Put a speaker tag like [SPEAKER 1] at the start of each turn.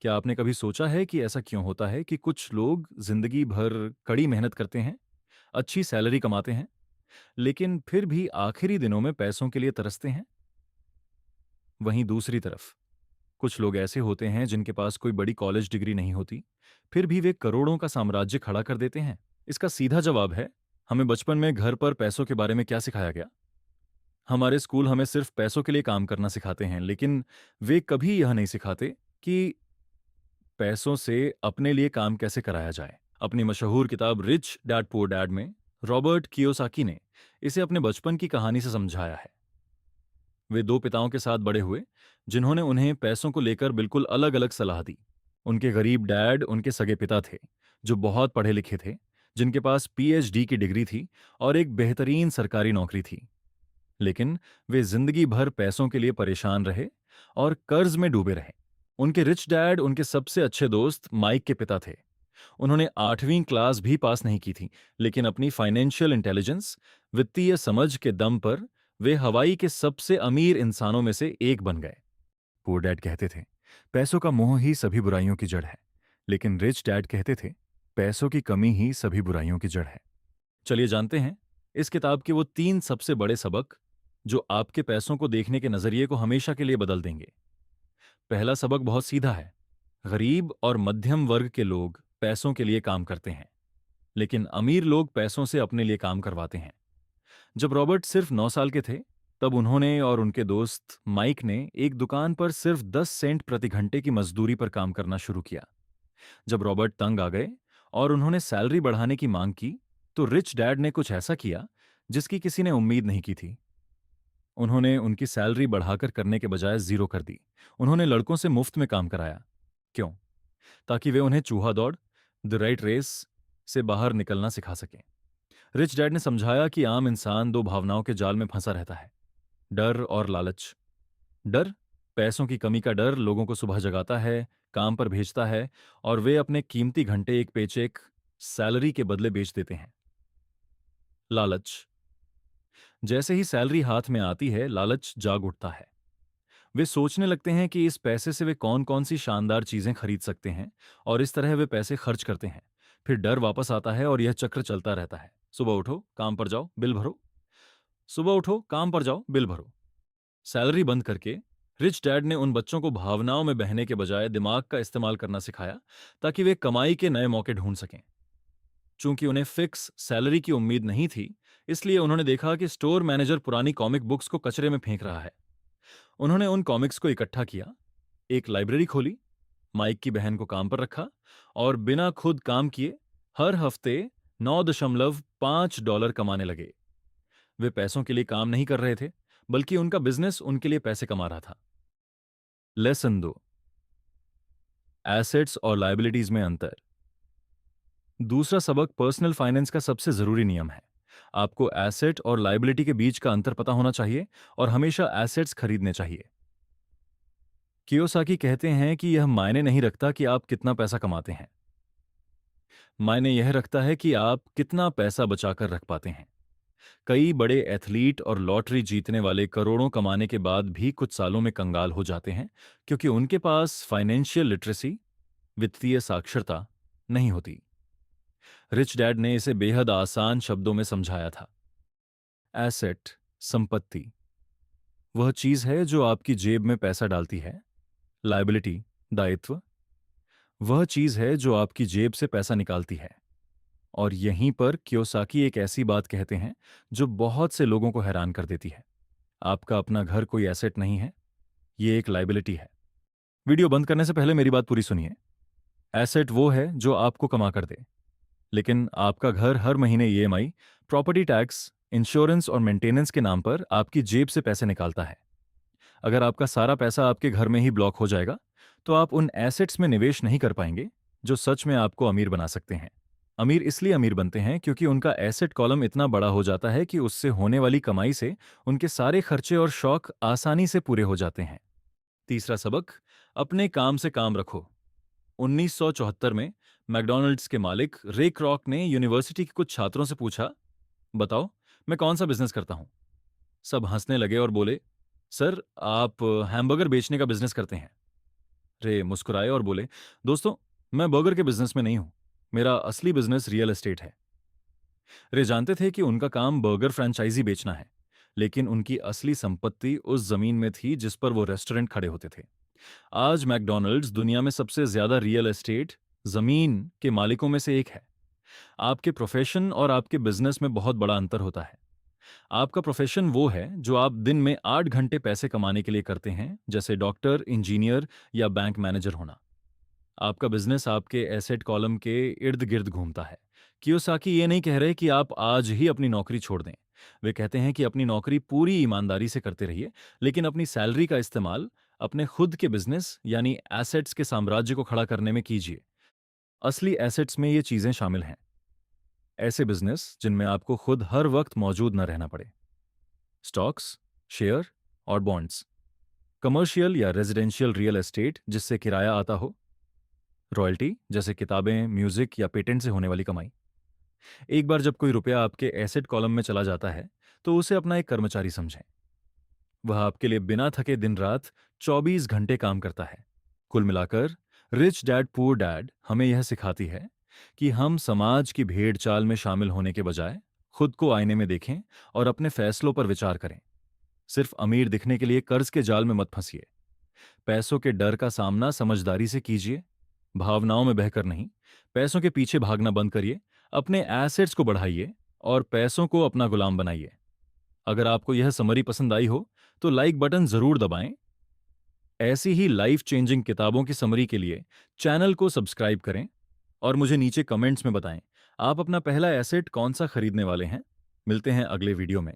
[SPEAKER 1] क्या आपने कभी सोचा है कि ऐसा क्यों होता है कि कुछ लोग जिंदगी भर कड़ी मेहनत करते हैं, अच्छी सैलरी कमाते हैं, लेकिन फिर भी आखिरी दिनों में पैसों के लिए तरसते हैं? वहीं दूसरी तरफ कुछ लोग ऐसे होते हैं जिनके पास कोई बड़ी कॉलेज डिग्री नहीं होती, फिर भी वे करोड़ों का साम्राज्य खड़ा कर देते हैं। इसका सीधा जवाब है, हमें बचपन में घर पर पैसों के बारे में क्या सिखाया गया। हमारे स्कूल हमें सिर्फ पैसों के लिए काम करना सिखाते हैं, लेकिन वे कभी यह नहीं सिखाते कि पैसों से अपने लिए काम कैसे कराया जाए। अपनी मशहूर किताब रिच डैड पुअर डैड में रॉबर्ट कियोसाकी ने इसे अपने बचपन की कहानी से समझाया है। वे दो पिताओं के साथ बड़े हुए जिन्होंने उन्हें पैसों को लेकर बिल्कुल अलग अलग सलाह दी। उनके गरीब डैड उनके सगे पिता थे, जो बहुत पढ़े लिखे थे, जिनके पास पीएचडी की डिग्री थी और एक बेहतरीन सरकारी नौकरी थी। लेकिन वे जिंदगी भर पैसों के लिए परेशान रहे और कर्ज में डूबे रहे। उनके रिच डैड उनके सबसे अच्छे दोस्त माइक के पिता थे। उन्होंने 8वीं क्लास भी पास नहीं की थी, लेकिन अपनी फाइनेंशियल इंटेलिजेंस, वित्तीय समझ के दम पर वे हवाई के सबसे अमीर इंसानों में से एक बन गए। पुअर डैड कहते थे, पैसों का मोह ही सभी बुराइयों की जड़ है। लेकिन रिच डैड कहते थे, पैसों की कमी ही सभी बुराइयों की जड़ है। चलिए जानते हैं इस किताब के वो 3 सबसे बड़े सबक जो आपके पैसों को देखने के नजरिए को हमेशा के लिए बदल देंगे। पहला सबक बहुत सीधा है। गरीब और मध्यम वर्ग के लोग पैसों के लिए काम करते हैं, लेकिन अमीर लोग पैसों से अपने लिए काम करवाते हैं। जब रॉबर्ट सिर्फ 9 साल के थे, तब उन्होंने और उनके दोस्त माइक ने एक दुकान पर सिर्फ 10 सेंट प्रति घंटे की मजदूरी पर काम करना शुरू किया। जब रॉबर्ट तंग आ गए और उन्होंने सैलरी बढ़ाने की मांग की, तो रिच डैड ने कुछ ऐसा किया जिसकी किसी ने उम्मीद नहीं की थी। उन्होंने उनकी सैलरी बढ़ाकर करने के बजाय जीरो कर दी। उन्होंने लड़कों से मुफ्त में काम कराया। क्यों? ताकि वे उन्हें चूहा दौड़, द राइट रेस से बाहर निकलना सिखा सकें। रिच डैड ने समझाया कि आम इंसान दो भावनाओं के जाल में फंसा रहता है, डर और लालच। डर, पैसों की कमी का डर लोगों को सुबह जगाता है, काम पर भेजता है और वे अपने कीमती घंटे एक पेचेक सैलरी के बदले बेच देते हैं। लालच, जैसे ही सैलरी हाथ में आती है, लालच जाग उठता है। वे सोचने लगते हैं कि इस पैसे से वे कौन कौन सी शानदार चीजें खरीद सकते हैं और इस तरह वे पैसे खर्च करते हैं। फिर डर वापस आता है और यह चक्र चलता रहता है। सुबह उठो, काम पर जाओ, बिल भरो। सुबह उठो, काम पर जाओ, बिल भरो। सैलरी बंद करके रिच डैड ने उन बच्चों को भावनाओं में बहने के बजाय दिमाग का इस्तेमाल करना सिखाया, ताकि वे कमाई के नए मौके ढूंढ सकें। चूंकि उन्हें फिक्स सैलरी की उम्मीद नहीं थी, इसलिए उन्होंने देखा कि स्टोर मैनेजर पुरानी कॉमिक बुक्स को कचरे में फेंक रहा है। उन्होंने उन कॉमिक्स को इकट्ठा किया, एक लाइब्रेरी खोली, माइक की बहन को काम पर रखा और बिना खुद काम किए हर हफ्ते $9.5 कमाने लगे। वे पैसों के लिए काम नहीं कर रहे थे, बल्कि उनका बिजनेस उनके लिए पैसे कमा रहा था। लेसन 2, एसेट्स और लायबिलिटीज में अंतर। दूसरा सबक पर्सनल फाइनेंस का सबसे जरूरी नियम है। आपको एसेट और लायबिलिटी के बीच का अंतर पता होना चाहिए और हमेशा एसेट्स खरीदने चाहिए। कियोसाकी कहते हैं कि यह मायने नहीं रखता कि आप कितना पैसा कमाते हैं, मायने यह रखता है कि आप कितना पैसा बचाकर रख पाते हैं। कई बड़े एथलीट और लॉटरी जीतने वाले करोड़ों कमाने के बाद भी कुछ सालों में कंगाल हो जाते हैं, क्योंकि उनके पास फाइनेंशियल लिटरेसी, वित्तीय साक्षरता नहीं होती। रिच डैड ने इसे बेहद आसान शब्दों में समझाया था। एसेट, संपत्ति, वह चीज है जो आपकी जेब में पैसा डालती है। लायबिलिटी, दायित्व, वह चीज है जो आपकी जेब से पैसा निकालती है। और यहीं पर कियोसाकी एक ऐसी बात कहते हैं जो बहुत से लोगों को हैरान कर देती है। आपका अपना घर कोई एसेट नहीं है, ये एक लायबिलिटी है। वीडियो बंद करने से पहले मेरी बात पूरी सुनिए। एसेट वो है जो आपको कमा कर दे, लेकिन आपका घर हर महीने ईएमआई, प्रॉपर्टी टैक्स, इंश्योरेंस और मेंटेनेंस के नाम पर आपकी जेब से पैसे निकालता है। अगर आपका सारा पैसा आपके घर में ही ब्लॉक हो जाएगा, तो आप उन एसेट्स में निवेश नहीं कर पाएंगे जो सच में आपको अमीर बना सकते हैं। अमीर इसलिए अमीर बनते हैं क्योंकि उनका एसेट कॉलम इतना बड़ा हो जाता है कि उससे होने वाली कमाई से उनके सारे खर्चे और शौक आसानी से पूरे हो जाते हैं। तीसरा सबक, अपने काम से काम रखो। 1974 में मैकडॉनल्ड्स के मालिक रे क्रॉक ने यूनिवर्सिटी के कुछ छात्रों से पूछा, बताओ, मैं कौन सा बिजनेस करता हूं। सब हंसने लगे और बोले, सर, आप हैमबर्गर बेचने का बिजनेस करते हैं। रे मुस्कुराए और बोले, दोस्तों, मैं बर्गर के बिजनेस में नहीं हूं। मेरा असली बिजनेस रियल एस्टेट है। रे जानते थे कि उनका काम बर्गर फ्रेंचाइजी बेचना है, लेकिन उनकी असली संपत्ति उस जमीन में थी जिस पर वो रेस्टोरेंट खड़े होते थे। आज मैकडॉनल्ड्स दुनिया में सबसे ज्यादा रियल एस्टेट जमीन के मालिकों में से एक है। आपके प्रोफेशन और आपके बिजनेस में बहुत बड़ा अंतर होता है। आपका प्रोफेशन वो है जो आप दिन में 8 घंटे पैसे कमाने के लिए करते हैं, जैसे डॉक्टर, इंजीनियर या बैंक मैनेजर होना। आपका बिजनेस आपके एसेट कॉलम के इर्द गिर्द घूमता है। कियोसाकी ये नहीं कह रहे कि आप आज ही अपनी नौकरी छोड़ दें। वे कहते हैं कि अपनी नौकरी पूरी ईमानदारी से करते रहिए, लेकिन अपनी सैलरी का इस्तेमाल अपने खुद के बिजनेस यानी एसेट्स के साम्राज्य को खड़ा करने में कीजिए। असली एसेट्स में ये चीजें शामिल हैं। ऐसे बिजनेस जिनमें आपको खुद हर वक्त मौजूद न रहना पड़े। स्टॉक्स, शेयर और बॉन्ड्स। कमर्शियल या रेजिडेंशियल रियल एस्टेट जिससे किराया आता हो। रॉयल्टी जैसे किताबें, म्यूजिक या पेटेंट से होने वाली कमाई। एक बार जब कोई रुपया आपके एसेट कॉलम में चला जाता है, तो उसे अपना एक कर्मचारी समझें। वह आपके लिए बिना थके दिन रात 24 घंटे काम करता है। कुल मिलाकर रिच डैड पुअर डैड हमें यह सिखाती है कि हम समाज की भेड़ चाल में शामिल होने के बजाय खुद को आईने में देखें और अपने फैसलों पर विचार करें। सिर्फ अमीर दिखने के लिए कर्ज के जाल में मत फंसिए। पैसों के डर का सामना समझदारी से कीजिए, भावनाओं में बहकर नहीं। पैसों के पीछे भागना बंद करिए, अपने एसेट्स को बढ़ाइए और पैसों को अपना गुलाम बनाइए। अगर आपको यह समरी पसंद आई हो तो लाइक बटन जरूर दबाएं। ऐसी ही लाइफ चेंजिंग किताबों की समरी के लिए चैनल को सब्सक्राइब करें और मुझे नीचे कमेंट्स में बताएं आप अपना पहला एसेट कौन सा खरीदने वाले हैं। मिलते हैं अगले वीडियो में।